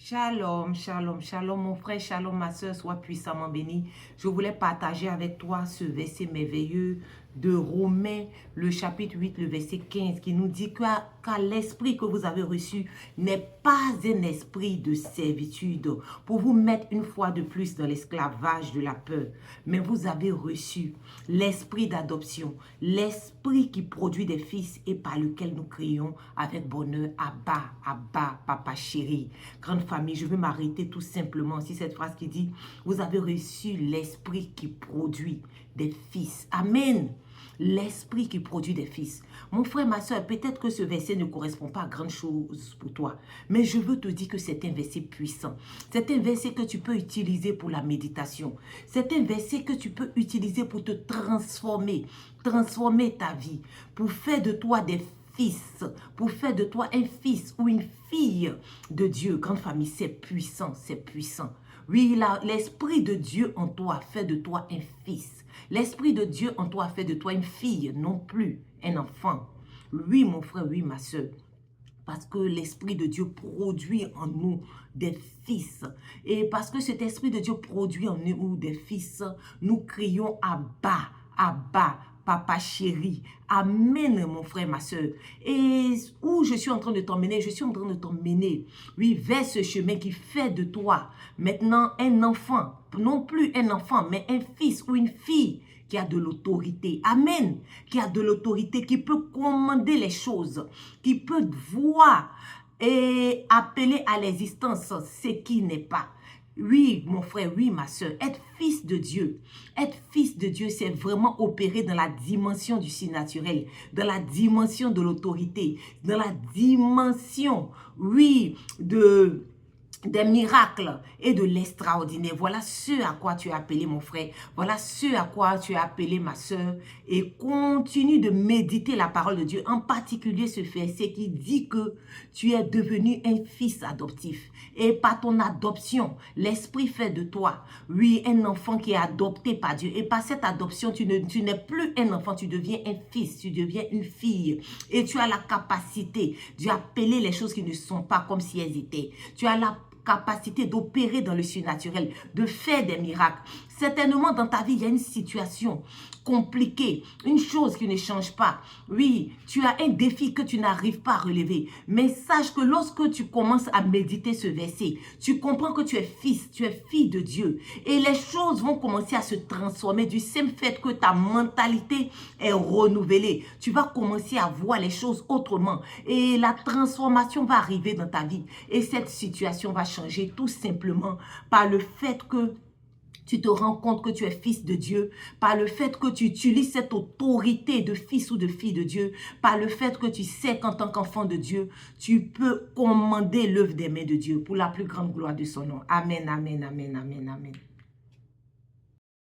Shalom, shalom, shalom mon frère, shalom ma soeur, sois puissamment béni. Je voulais partager avec toi ce verset merveilleux de Romains, le chapitre 8, le verset 15, qui nous dit car l'esprit que vous avez reçu n'est pas un esprit de servitude pour vous mettre une fois de plus dans l'esclavage de la peur, mais vous avez reçu l'esprit d'adoption, l'esprit qui produit des fils et par lequel nous crions avec bonheur, Abba, Abba, Papa chéri. Grande famille, je veux m'arrêter tout simplement sur cette phrase qui dit, vous avez reçu l'esprit qui produit des fils. Amen. L'esprit qui produit des fils. Mon frère, ma soeur, peut-être que ce verset ne correspond pas à grande chose pour toi, mais je veux te dire que c'est un verset puissant. C'est un verset que tu peux utiliser pour la méditation. C'est un verset que tu peux utiliser pour te transformer ta vie, pour faire de toi des fils, pour faire de toi un fils ou une fille de Dieu. Grande famille, c'est puissant, c'est puissant. Oui, l'esprit de Dieu en toi fait de toi un fils. L'esprit de Dieu en toi fait de toi une fille, non plus un enfant. Oui, mon frère, oui, ma soeur. Parce que l'Esprit de Dieu produit en nous des fils. Et parce que cet Esprit de Dieu produit en nous des fils, nous crions Abba, Abba, Papa chéri. Amen, mon frère, ma soeur. Et où je suis en train de t'emmener? Je suis en train de t'emmener, oui, vers ce chemin qui fait de toi maintenant un enfant. Non plus un enfant, mais un fils ou une fille qui a de l'autorité. Amen. Qui a de l'autorité, qui peut commander les choses, qui peut voir et appeler à l'existence ce qui n'est pas. Oui, mon frère, oui, ma soeur, être fils de Dieu, c'est vraiment opérer dans la dimension du surnaturel, dans la dimension de l'autorité, dans la dimension, oui, des miracles et de l'extraordinaire. Voilà ce à quoi tu es appelé, mon frère. Voilà ce à quoi tu es appelé, ma soeur. Et continue de méditer la parole de Dieu, en particulier ce verset qui dit que tu es devenu un fils adoptif. Et par ton adoption, l'Esprit fait de toi, oui, un enfant qui est adopté par Dieu. Et par cette adoption, tu n'es plus un enfant, tu deviens un fils, tu deviens une fille. Et tu as la capacité d'appeler les choses qui ne sont pas comme si elles étaient. Tu as la capacité d'opérer dans le surnaturel, de faire des miracles. Certainement, dans ta vie, il y a une situation compliquée, une chose qui ne change pas. Oui, tu as un défi que tu n'arrives pas à relever. Mais sache que lorsque tu commences à méditer ce verset, tu comprends que tu es fils, tu es fille de Dieu. Et les choses vont commencer à se transformer du simple fait que ta mentalité est renouvelée. Tu vas commencer à voir les choses autrement. Et la transformation va arriver dans ta vie. Et cette situation va changer tout simplement par le fait que tu te rends compte que tu es fils de Dieu, par le fait que tu utilises cette autorité de fils ou de fille de Dieu, par le fait que tu sais qu'en tant qu'enfant de Dieu, tu peux commander l'œuvre des mains de Dieu pour la plus grande gloire de son nom. Amen, amen, amen, amen, amen.